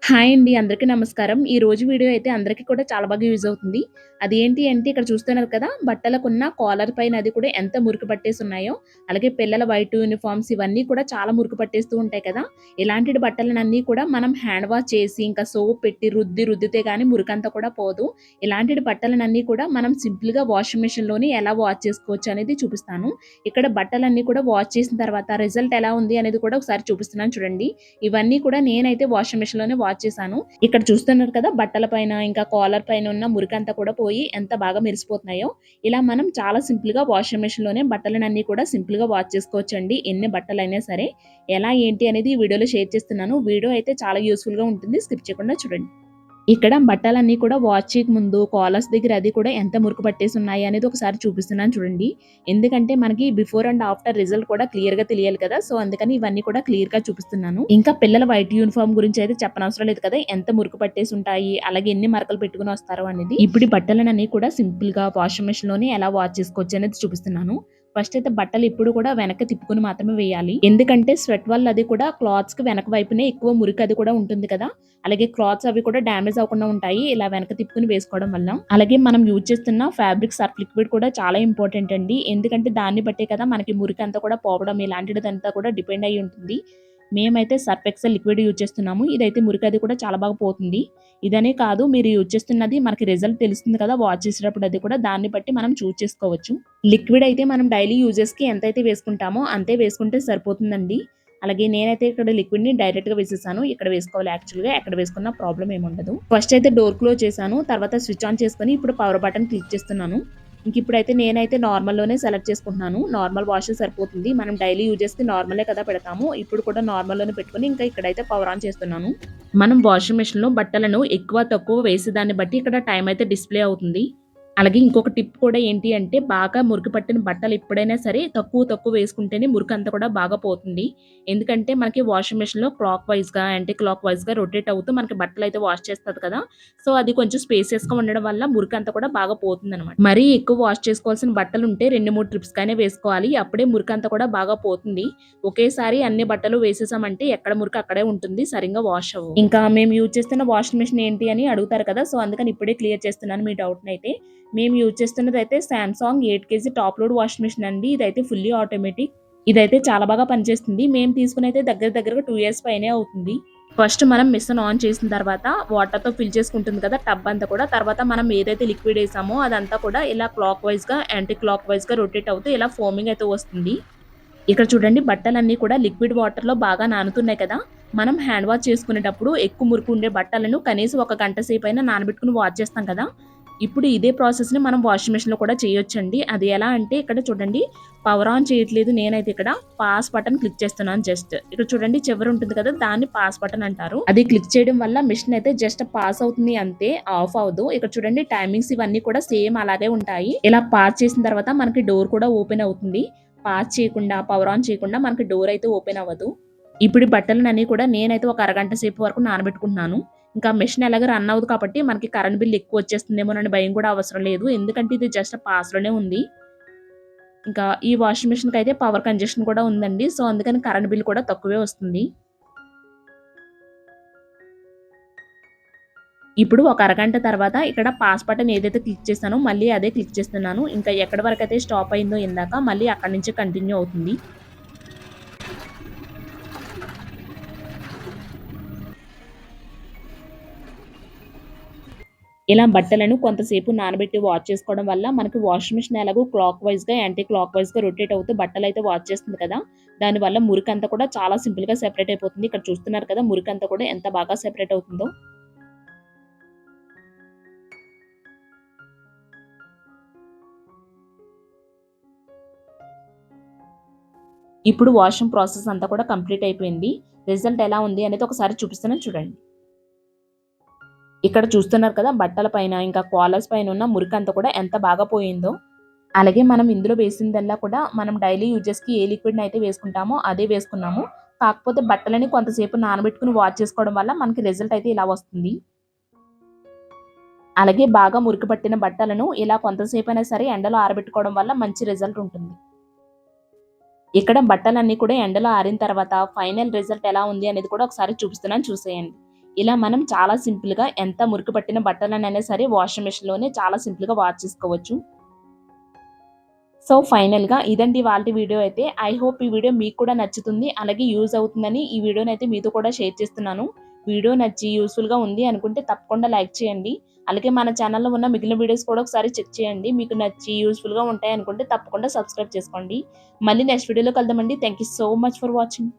Hi అండి. అందరికీ నమస్కారం. ఈ రోజు వీడియో అయితే అందరికీ కూడా చాలా బాగా యూజ్ అవుతుంది. అదేంటి అంటే ఇక్కడ చూస్తున్నారు కదా! బట్టలకున్న కాలర్ పైన అది కూడా ఎంత మురికి పట్టేసున్నాయో, అలాగే పిల్లల వైట్ యూనిఫార్మ్స్ ఇవన్నీ కూడా చాలా మురికి పట్టేస్తూ ఉంటాయి కదా! ఇలాంటి బట్టలనన్నీ కూడా మనం హ్యాండ్ వాష్ చేసి, ఇంకా సోప్ పెట్టి రుద్దితే గాని మురికంతా కూడా పోదు. ఇలాంటి బట్టలనన్నీ కూడా మనం సింపుల్‌గా వాషింగ్ మిషన్‌లోని ఎలా వాష్ చేసుకోవచ్చు అనేది చూపిస్తాను. ఇక్కడ బట్టలన్నీ కూడా వాష్ చేసిన తర్వాత రిజల్ట్ ఎలా ఉంది అనేది కూడా ఒకసారి చూపిస్తున్నాను చూడండి. ఇవన్నీ కూడా నేనైతే వాషింగ్ మిషన్‌లోనే వాష్ చేశాను. ఇక్కడ చూస్తున్నారు కదా! బట్టల పైన ఇంకా కాలర్ పైన ఉన్న మురికంతా కూడా పోయి ఎంత బాగా మెరిసిపోతున్నాయో. ఇలా మనం చాలా సింపుల్‌గా వాషింగ్ మిషన్‌లోనే బట్టలనన్నీ కూడా సింపుల్‌గా వాష్ చేసుకోవచ్చండి. ఎన్ని బట్టలైనా సరే. ఎలా ఏంటి అనేది ఈ వీడియోలో షేర్ చేస్తున్నాను. వీడియో అయితే చాలా యూజ్‌ఫుల్‌గా ఉంటుంది. స్కిప్ చేయకుండా చూడండి. ఇక్కడ బట్టలన్నీ కూడా వాష్ చేయక ముందు కాలర్స్ దగ్గర అది కూడా ఎంత మురికి పట్టేసున్నాయి అనేది ఒకసారి చూపిస్తున్నాను చూడండి. ఎందుకంటే మనకి బిఫోర్ అండ్ ఆఫ్టర్ రిజల్ట్ కూడా క్లియర్‌గా తెలియాలి కదా! సో, అందుకని ఇవన్నీ కూడా క్లియర్‌గా చూపిస్తున్నాను. ఇంకా పిల్లల వైట్ యూనిఫార్మ్ గురించి అయితే చెప్పనవసరం లేదు కదా! ఎంత మురికి పట్టేసుంటాయి, అలాగే ఎన్ని మరకలు పెట్టుకొని వస్తారో అనేది. ఇప్పుడు ఈ బట్టలనన్నీ కూడా సింపుల్‌గా వాషింగ్ మిషన్‌లోనే ఎలా వాష్ చేసుకోవచ్చు అనేది చూపిస్తున్నాను. ఫస్ట్ అయితే బట్టలు ఎప్పుడు కూడా వెనక్కి తిప్పుకొని మాత్రమే వేయాలి. ఎందుకంటే స్వెట్ వల్ల అది కూడా క్లాత్స్‌కి వెనక వైపునే ఎక్కువ మురికి అది కూడా ఉంటుంది కదా! అలాగే క్లాత్స్ అవి కూడా డ్యామేజ్ అవ్వకుండా ఉంటాయి. ఇలా వెనక తిప్పుకొని వేసుకోవడం వల్ల. అలాగే మనం యూజ్ చేస్తున్న ఫ్యాబ్రిక్ సర్ఫ్ లిక్విడ్ కూడా చాలా ఇంపార్టెంట్ అండి. ఎందుకంటే దాన్ని బట్టే కదా మనకి మురికంతా కూడా పోవడం ఇలాంటిదంతా కూడా డిపెండ్ అయ్యి ఉంటుంది. మేమైతే సర్ఫ్ ఎక్సెల్ లిక్విడ్ యూజ్ చేస్తున్నాము. ఇదైతే మురికి అది కూడా చాలా బాగా పోతుంది. ఇదనే కాదు మీరు యూజ్ చేస్తున్నది మనకి రిజల్ట్ తెలుస్తుంది కదా! వాష్ చేసేటప్పుడు అది కూడా దాన్ని బట్టి మనం చూజ్ చేసుకోవచ్చు. లిక్విడ్ అయితే మనం డైలీ యూజెస్‌కి ఎంతైతే వేసుకుంటామో అంతే వేసుకుంటే సరిపోతుందండి. అలాగే నేనైతే ఇక్కడ లిక్విడ్‌ని డైరెక్ట్‌గా వేసేసాను. ఇక్కడ వేసుకోవాలి యాక్చువల్‌గా. ఎక్కడ వేసుకున్నా ప్రాబ్లమ్ ఏముండదు. ఫస్ట్ అయితే డోర్ క్లోజ్ చేశాను. తర్వాత స్విచ్ ఆన్ చేసుకొని ఇప్పుడు పవర్ బటన్ క్లిక్ చేస్తున్నాను. ఇప్పుడైతే నేనైతే నార్మల్‌లోనే సెలెక్ట్ చేసుకుంటున్నాను. నార్మల్ వాషే సరిపోతుంది. మనం డైలీ యూజెస్‌కి నార్మలే కదా పెడతాము. ఇప్పుడు కూడా నార్మల్‌లోనే పెట్టుకొని ఇంకా ఇక్కడైతే పవర్ ఆన్ చేస్తున్నాను. మనం వాషింగ్ మెషిన్‌లో బట్టలను ఎక్కువ, తక్కువ వేసేదాన్ని బట్టి ఇక్కడ టైం అయితే డిస్‌ప్లే అవుతుంది. అలాగే ఇంకొక టిప్ కూడా ఏంటి అంటే బాగా మురికి పట్టిన బట్టలు ఎప్పుడైనా సరే తక్కువ వేసుకుంటేనే మురికంతా కూడా బాగా పోతుంది. ఎందుకంటే మనకి వాషింగ్ మెషిన్‌లో క్లాక్ వైస్‌గా, యాంటీ క్లాక్ వైస్‌గా రొటేట్ అవుతూ మనకి బట్టలయితే వాష్ చేస్తది కదా! సో, అది కొంచెం స్పేసియస్‌గా ఉండడం వల్ల మురికంతా కూడా బాగా పోతుందనమాట. మరీ ఎక్కువ వాష్ చేసుకోవాల్సిన బట్టలుంటే 2, 3 ట్రిప్స్‌కైనా వేసుకోవాలి. అప్పుడే మురికంతా కూడా బాగా పోతుంది. ఒకేసారి అన్ని బట్టలు వేసేసామంటే ఎక్కడ మురికి అక్కడే ఉంటుంది. సరింగా వాష్ అవ్వవు. ఇంకా మేము యూజ్ చేస్తున్న వాషింగ్ మెషిన్ ఏంటి అని అడుగుతారు కదా! సో, అందుకని ఇప్పుడే క్లియర్ చేస్తున్నాను మీ డౌట్‌నయితే. మేము యూజ్ చేస్తున్నదైతే Samsung 8 KG top load washing machine అండి. ఇదైతే ఫుల్లీ ఆటోమేటిక్. ఇదైతే చాలా బాగా పనిచేస్తుంది. మేము తీసుకొనైతే దగ్గరగా 2 ఇయర్స్ పైనే అవుతుంది. ఫస్ట్ మనం మిషన్ ఆన్ చేసిన తర్వాత వాటర్‌తో ఫిల్ చేసుకుంటుంది కదా! టబ్ అంతా కూడా. తర్వాత మనం ఏదైతే లిక్విడ్ ఏసామో అదంతా కూడా ఇలా క్లాక్ వైస్‌గా, యాంటీ క్లాక్ వైస్‌గా రొటేట్ అవుతూ ఇలా ఫోమింగ్ అయితే వస్తుంది. ఇక్కడ చూడండి బట్టలన్నీ కూడా లిక్విడ్ వాటర్‌లో బాగా నానుతున్నాయి కదా! మనం హ్యాండ్ వాష్ చేసుకునేటప్పుడు ఎక్కువ మురికి ఉండే బట్టలను కనీసం ఒక గంట సేపైనా నానబెట్టుకొని వాష్ చేస్తాం కదా! ఇప్పుడు ఇదే ప్రాసెస్‌ని మనం వాషింగ్ మెషిన్‌లో కూడా చేయొచ్చండి. అది ఎలా అంటే ఇక్కడ చూడండి పవర్ ఆన్ చేయట్లేదు నేనైతే ఇక్కడ పాస్ బటన్ క్లిక్ చేస్తున్నాను జస్ట్. ఇక్కడ చూడండి చివర ఉంటుంది కదా! దాన్ని పాస్ బటన్ అంటారు. అది క్లిక్ చేయడం వల్ల మెషిన్ అయితే జస్ట్ పాస్ అవుతుంది అంతే ఆఫ్ అవ్వదు. ఇక్కడ చూడండి టైమింగ్స్ ఇవన్నీ కూడా సేమ్ అలాగే ఉంటాయి. ఇలా పాస్ చేసిన తర్వాత మనకి డోర్ కూడా ఓపెన్ అవుతుంది. పాస్ చేయకుండా, పవర్ ఆన్ చేయకుండా మనకి డోర్ అయితే ఓపెన్ అవ్వదు. ఇప్పుడు ఈ బట్టలనన్నీ కూడా నేనైతే ఒక అరగంట సేపు వరకు నానబెట్టుకుంటున్నాను. ఇంకా మెషిన్ ఎలాగో రన్ అవ్వదు కాబట్టి మనకి కరెంట్ బిల్ ఎక్కువ వచ్చేస్తుందేమోనని భయం కూడా అవసరం లేదు. ఎందుకంటే ఇది జస్ట్ పాస్‌లోనే ఉంది. ఇంకా ఈ వాషింగ్ మెషిన్‌కైతే పవర్ కన్జెషన్ కూడా ఉందండి. సో, అందుకని కరెంట్ బిల్ కూడా తక్కువే వస్తుంది. ఇప్పుడు ఒక అరగంట తర్వాత ఇక్కడ పాస్ బటన్ ఏదైతే క్లిక్ చేశానో మళ్ళీ అదే క్లిక్ చేస్తున్నాను. ఇంకా ఎక్కడి వరకైతే స్టాప్ అయిందో ఇందాక మళ్ళీ అక్కడి నుంచే కంటిన్యూ అవుతుంది. ఇలా బట్టలను కొంతసేపు నానబెట్టి వాష్ చేసుకోవడం వల్ల మనకి వాషింగ్ మిషన్ ఎలాగో క్లాక్ వైస్‌గా, యాంటీ క్లాక్ వైస్‌గా రొటేట్ అవుతూ బట్టలైతే వాష్ చేస్తుంది కదా! దానివల్ల మురికంతా కూడా చాలా సింపుల్‌గా సెపరేట్ అయిపోతుంది. ఇక్కడ చూస్తున్నారు కదా! మురికంతా కూడా ఎంత బాగా సెపరేట్ అవుతుందో. ఇప్పుడు వాషింగ్ ప్రాసెస్ అంతా కూడా కంప్లీట్ అయిపోయింది. రిజల్ట్ ఎలా ఉంది అనేది ఒకసారి చూపిస్తున్నాను చూడండి. ఇక్కడ చూస్తున్నారు కదా! బట్టల పైన ఇంకా కాలర్స్ పైన ఉన్న మురికంతా కూడా ఎంత బాగా పోయిందో. అలాగే మనం ఇందులో వేసిందల్లా కూడా మనం డైలీ యూజెస్‌కి ఏ లిక్విడ్‌నయితే వేసుకుంటామో అదే వేసుకున్నాము. కాకపోతే బట్టలని కొంతసేపు నానబెట్టుకొని వాష్ చేసుకోవడం వల్ల మనకి రిజల్ట్ అయితే ఇలా వస్తుంది. అలాగే బాగా మురికి పట్టిన బట్టలను ఇలా కొంతసేపైనా సరే ఎండలో ఆరబెట్టుకోవడం వల్ల మంచి రిజల్ట్ ఉంటుంది. ఇక్కడ బట్టలన్నీ కూడా ఎండలో ఆరిన తర్వాత ఫైనల్ రిజల్ట్ ఎలా ఉంది అనేది కూడా ఒకసారి చూపిస్తున్నాను చూసేయండి. ఇలా మనం చాలా సింపుల్‌గా ఎంత మురికి పట్టిన బట్టలనైనా సరే వాషింగ్ మెషిన్‌లోనే చాలా సింపుల్‌గా వాష్ చేసుకోవచ్చు. సో, ఫైనల్‌గా ఇదండి ఇవాల్టి వీడియో అయితే. ఐ హోప్ ఈ వీడియో మీకు కూడా నచ్చుతుంది. అలాగే యూజ్ అవుతుందని ఈ వీడియోనైతే మీతో కూడా షేర్ చేస్తున్నాను. వీడియో నచ్చి యూజ్‌ఫుల్‌గా ఉంది అనుకుంటే తప్పకుండా లైక్ చేయండి. అలాగే మన ఛానెల్‌లో ఉన్న మిగిలిన వీడియోస్ కూడా ఒకసారి చెక్ చేయండి. మీకు నచ్చి యూజ్‌ఫుల్‌గా ఉంటాయనుకుంటే తప్పకుండా సబ్స్క్రైబ్ చేసుకోండి. మళ్ళీ నెక్స్ట్ వీడియోలో కలుద్దామండి. Thank you so much for watching.